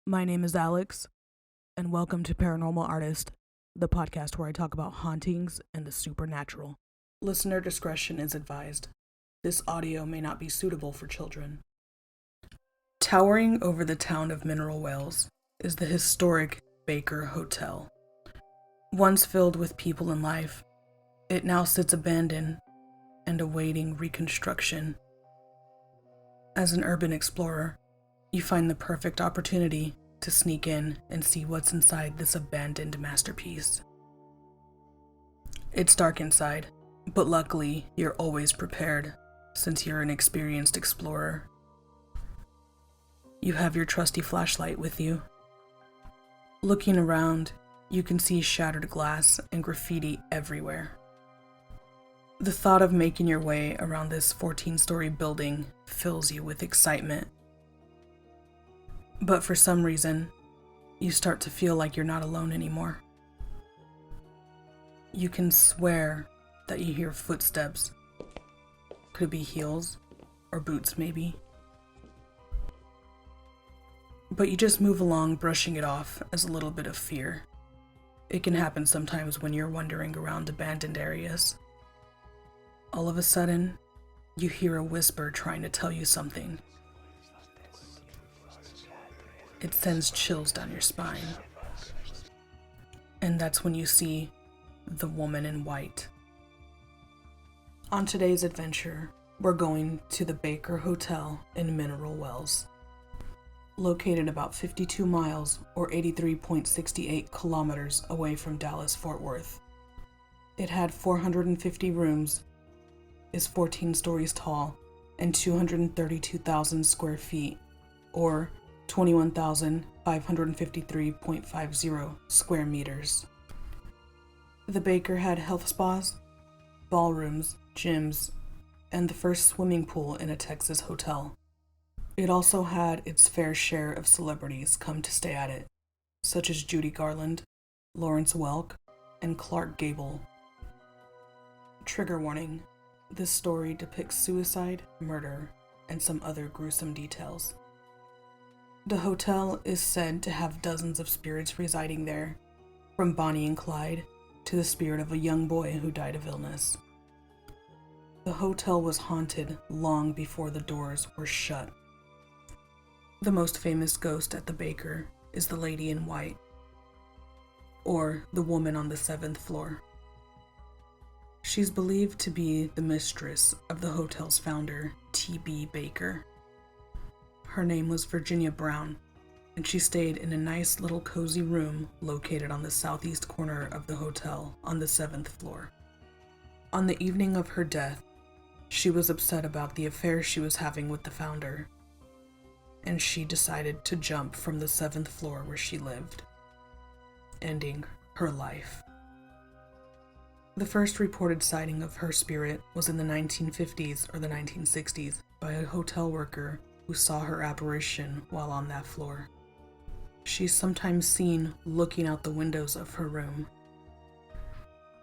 My name is Alex, and welcome to Paranormal Artist, the podcast where I talk about hauntings and the supernatural. Listener discretion is advised. This audio may not be suitable for children. Towering over the town of Mineral Wells is the historic Baker Hotel. Once filled with people and life, it now sits abandoned and awaiting reconstruction. As an urban explorer, you find the perfect opportunity to sneak in and see what's inside this abandoned masterpiece. It's dark inside, but luckily you're always prepared since you're an experienced explorer. You have your trusty flashlight with you. Looking around, you can see shattered glass and graffiti everywhere. The thought of making your way around this 14-story building fills you with excitement. But for some reason, you start to feel like you're not alone anymore. You can swear that you hear footsteps. Could be heels or boots maybe. But you just move along, brushing it off as a little bit of fear. It can happen sometimes when you're wandering around abandoned areas. All of a sudden, you hear a whisper trying to tell you something. It sends chills down your spine. And that's when you see the woman in white. On today's adventure, we're going to the Baker Hotel in Mineral Wells. Located about 52 miles or 83.68 kilometers away from Dallas-Fort Worth. It had 450 rooms, is 14 stories tall, and 232,000 square feet, or 21,553.50 square meters. The Baker had health spas, ballrooms, gyms, and the first swimming pool in a Texas hotel. It also had its fair share of celebrities come to stay at it, such as Judy Garland, Lawrence Welk, and Clark Gable. Trigger warning: this story depicts suicide, murder, and some other gruesome details. The hotel is said to have dozens of spirits residing there, from Bonnie and Clyde to the spirit of a young boy who died of illness. The hotel was haunted long before the doors were shut. The most famous ghost at the Baker is the Lady in White, or the woman on the 7th floor. She's believed to be the mistress of the hotel's founder, T.B. Baker. Her name was Virginia Brown, and she stayed in a nice little cozy room located on the southeast corner of the hotel on the 7th floor. On the evening of her death, she was upset about the affair she was having with the founder, and she decided to jump from the 7th floor where she lived, ending her life. The first reported sighting of her spirit was in the 1950s or the 1960s by a hotel worker who saw her apparition while on that floor. She's sometimes seen looking out the windows of her room.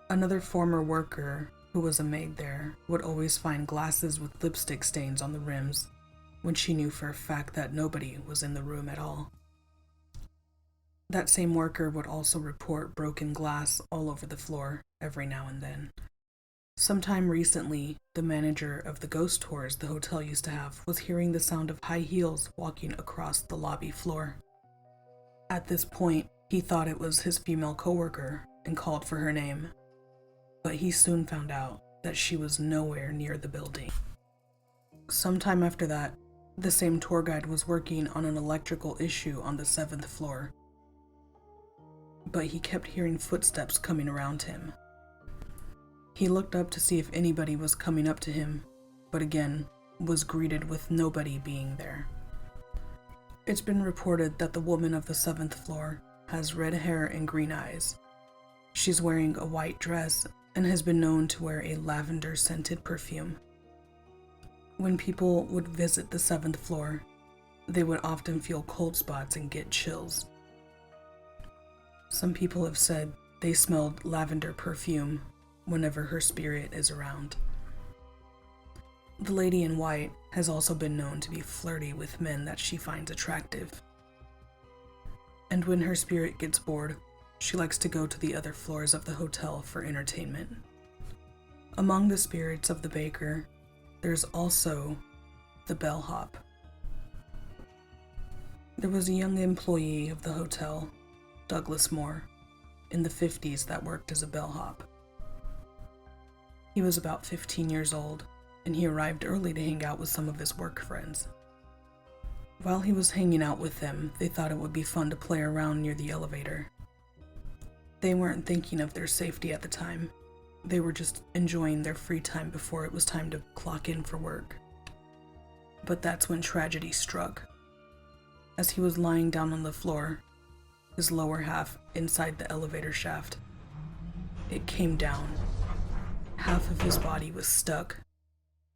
Another former worker, who was a maid there, would always find glasses with lipstick stains on the rims when she knew for a fact that nobody was in the room at all. That same worker would also report broken glass all over the floor every now and then. Sometime recently, the manager of the ghost tours the hotel used to have was hearing the sound of high heels walking across the lobby floor. At this point, he thought it was his female coworker and called for her name, but he soon found out that she was nowhere near the building. Sometime after that, the same tour guide was working on an electrical issue on the 7th floor, but he kept hearing footsteps coming around him. He looked up to see if anybody was coming up to him, but again, was greeted with nobody being there. It's been reported that the woman of the 7th floor has red hair and green eyes. She's wearing a white dress and has been known to wear a lavender-scented perfume. When people would visit the 7th floor, they would often feel cold spots and get chills. Some people have said they smelled lavender perfume whenever her spirit is around. The Lady in White has also been known to be flirty with men that she finds attractive. and when her spirit gets bored, she likes to go to the other floors of the hotel for entertainment. Among the spirits of the baker, there's also the bellhop. There was a young employee of the hotel, Douglas Moore, in the 50s that worked as a bellhop. He was about 15 years old, and he arrived early to hang out with some of his work friends. While he was hanging out with them, they thought it would be fun to play around near the elevator. They weren't thinking of their safety at the time. They were just enjoying their free time before it was time to clock in for work. But that's when tragedy struck. As he was lying down on the floor, his lower half inside the elevator shaft, it came down. Half of his body was stuck,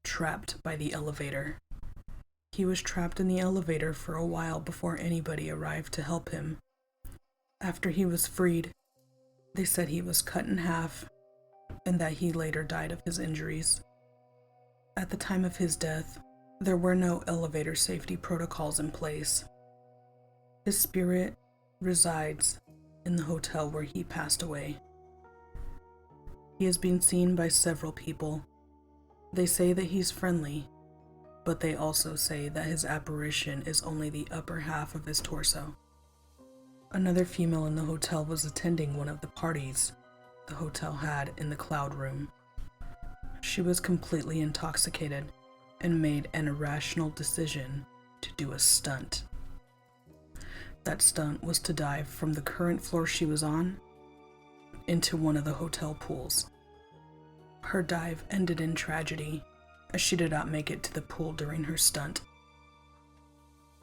trapped by the elevator. He was trapped in the elevator for a while before anybody arrived to help him. After he was freed, they said he was cut in half and that he later died of his injuries. At the time of his death, there were no elevator safety protocols in place. His spirit resides in the hotel where he passed away. He has been seen by several people. They say that he's friendly, but they also say that his apparition is only the upper half of his torso. Another female in the hotel was attending one of the parties the hotel had in the cloud room. She was completely intoxicated and made an irrational decision to do a stunt. That stunt was to dive from the current floor she was on into one of the hotel pools. Her dive ended in tragedy, as she did not make it to the pool during her stunt.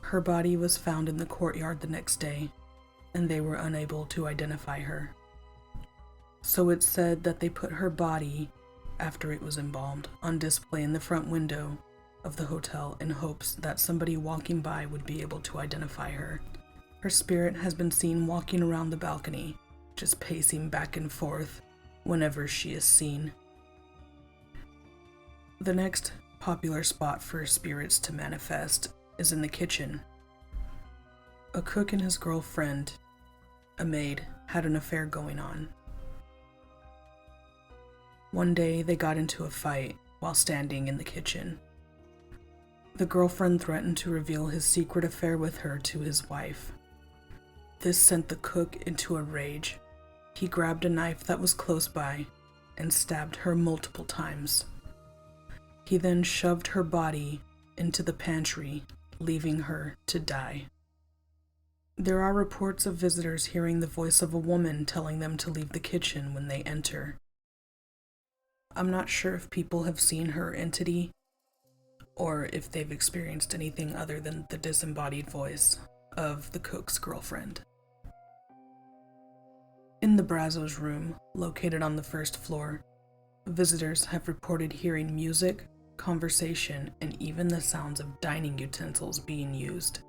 Her body was found in the courtyard the next day, and they were unable to identify her. So it's said that they put her body, after it was embalmed, on display in the front window of the hotel in hopes that somebody walking by would be able to identify her. Her spirit has been seen walking around the balcony, just pacing back and forth whenever she is seen. The next popular spot for spirits to manifest is in the kitchen. A cook and his girlfriend, a maid, had an affair going on. One day they got into a fight while standing in the kitchen. The girlfriend threatened to reveal his secret affair with her to his wife. This sent the cook into a rage. He grabbed a knife that was close by and stabbed her multiple times. He then shoved her body into the pantry, leaving her to die. There are reports of visitors hearing the voice of a woman telling them to leave the kitchen when they enter. I'm not sure if people have seen her entity, or if they've experienced anything other than the disembodied voice of the cook's girlfriend. In the Brazos room, located on the first floor, visitors have reported hearing music, conversation, and even the sounds of dining utensils being used.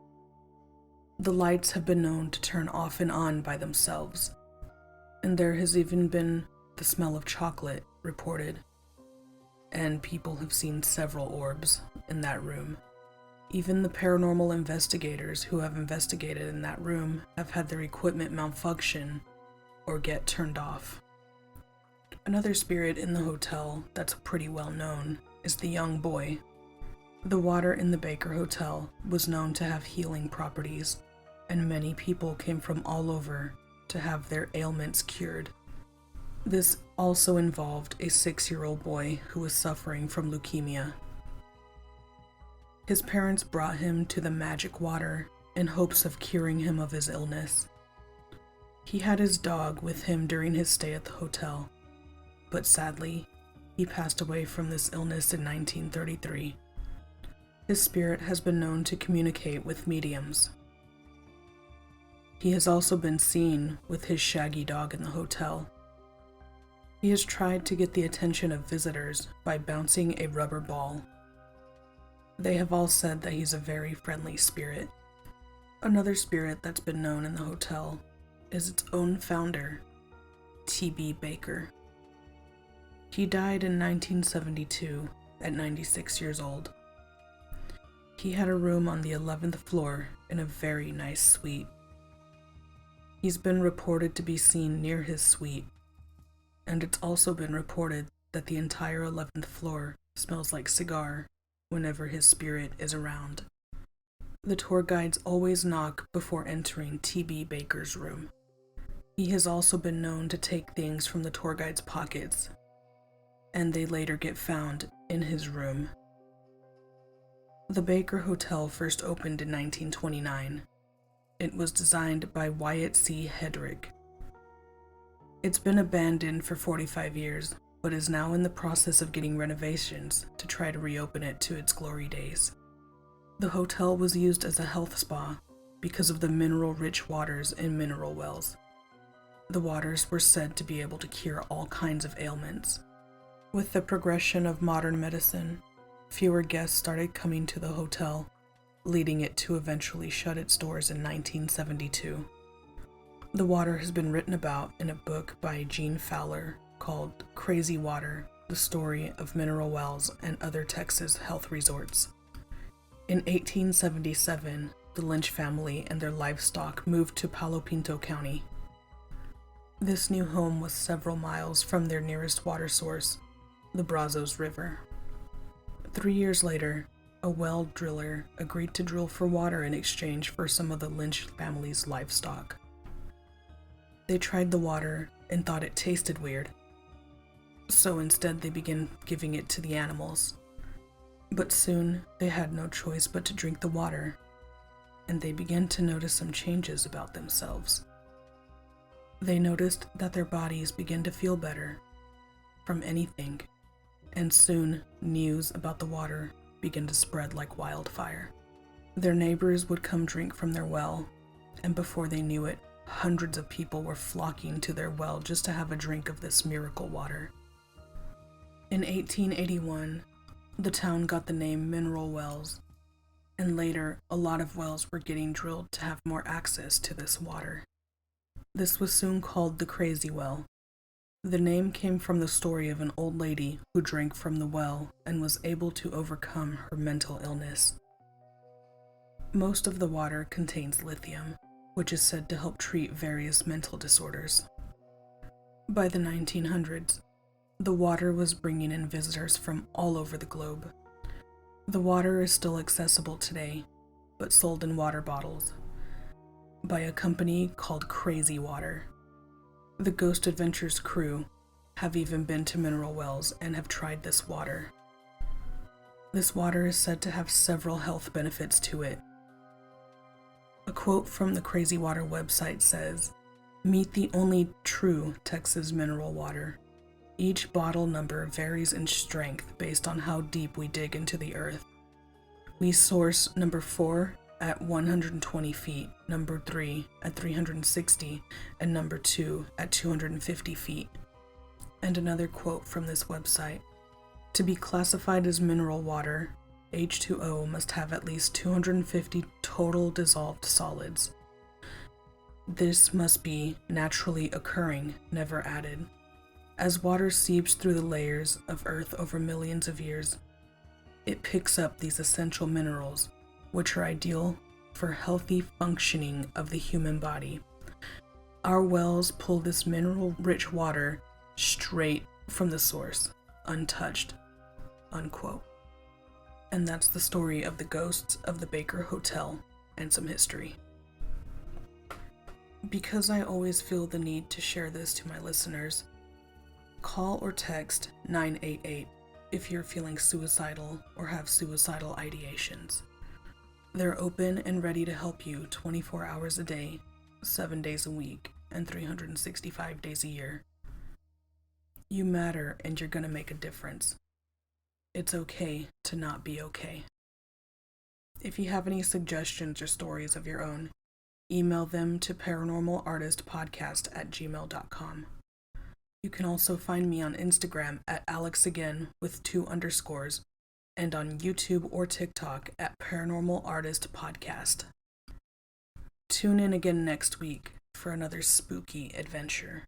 The lights have been known to turn off and on by themselves, and there has even been the smell of chocolate reported, and people have seen several orbs in that room. Even the paranormal investigators who have investigated in that room have had their equipment malfunction or get turned off. Another spirit in the hotel that's pretty well known is the young boy. The water in the Baker Hotel was known to have healing properties, and many people came from all over to have their ailments cured. This also involved a 6-year-old boy who was suffering from leukemia. His parents brought him to the magic water in hopes of curing him of his illness. He had his dog with him during his stay at the hotel, but sadly, he passed away from this illness in 1933. His spirit has been known to communicate with mediums. He has also been seen with his shaggy dog in the hotel. He has tried to get the attention of visitors by bouncing a rubber ball. They have all said that he's a very friendly spirit. Another spirit that's been known in the hotel is its own founder, T.B. Baker. He died in 1972 at 96 years old. He had a room on the 11th floor in a very nice suite. He's been reported to be seen near his suite, and it's also been reported that the entire 11th floor smells like cigar whenever his spirit is around. The tour guides always knock before entering T.B. Baker's room. He has also been known to take things from the tour guide's pockets, and they later get found in his room. The Baker Hotel first opened in 1929. It was designed by Wyatt C. Hedrick. It's been abandoned for 45 years, but is now in the process of getting renovations to try to reopen it to its glory days. The hotel was used as a health spa because of the mineral-rich waters in mineral wells. The waters were said to be able to cure all kinds of ailments. With the progression of modern medicine, fewer guests started coming to the hotel, leading it to eventually shut its doors in 1972. The water has been written about in a book by Gene Fowler called Crazy Water: The Story of Mineral Wells and Other Texas Health Resorts. In 1877, the Lynch family and their livestock moved to Palo Pinto County. This new home was several miles from their nearest water source, the Brazos River. 3 years later, a well driller agreed to drill for water in exchange for some of the Lynch family's livestock. They tried the water and thought it tasted weird, so instead they began giving it to the animals. But soon they had no choice but to drink the water, and they began to notice some changes about themselves. They noticed that their bodies began to feel better from anything, and soon news about the water began to spread like wildfire. Their neighbors would come drink from their well, and before they knew it, hundreds of people were flocking to their well just to have a drink of this miracle water. In 1881, the town got the name Mineral Wells, and later a lot of wells were getting drilled to have more access to this water. This was soon called the Crazy Well. The name came from the story of an old lady who drank from the well and was able to overcome her mental illness. Most of the water contains lithium, which is said to help treat various mental disorders. By the 1900s, the water was bringing in visitors from all over the globe. The water is still accessible today, but sold in water bottles, by a company called Crazy Water. The Ghost Adventures crew have even been to mineral wells and have tried this water. This water is said to have several health benefits to it. A quote from the Crazy Water website says, "Meet the only true Texas mineral water. Each bottle number varies in strength based on how deep we dig into the earth. We source number 4 at 120 feet, number 3 at 360, and number 2 at 250 feet. And another quote from this website: "To be classified as mineral water, H2O must have at least 250 total dissolved solids. This must be naturally occurring, never added. As water seeps through the layers of earth over millions of years, it picks up these essential minerals, which are ideal for healthy functioning of the human body. Our wells pull this mineral-rich water straight from the source, untouched," unquote. And that's the story of the ghosts of the Baker Hotel and some history. Because I always feel the need to share this to my listeners, call or text 988 if you're feeling suicidal or have suicidal ideations. They're open and ready to help you 24 hours a day, 7 days a week, and 365 days a year. You matter, and you're gonna make a difference. It's okay to not be okay. If you have any suggestions or stories of your own, email them to paranormalartistpodcast@gmail.com. You can also find me on Instagram at AlexAgain with 2 underscores, and on YouTube or TikTok at Paranormal Artist Podcast. Tune in again next week for another spooky adventure.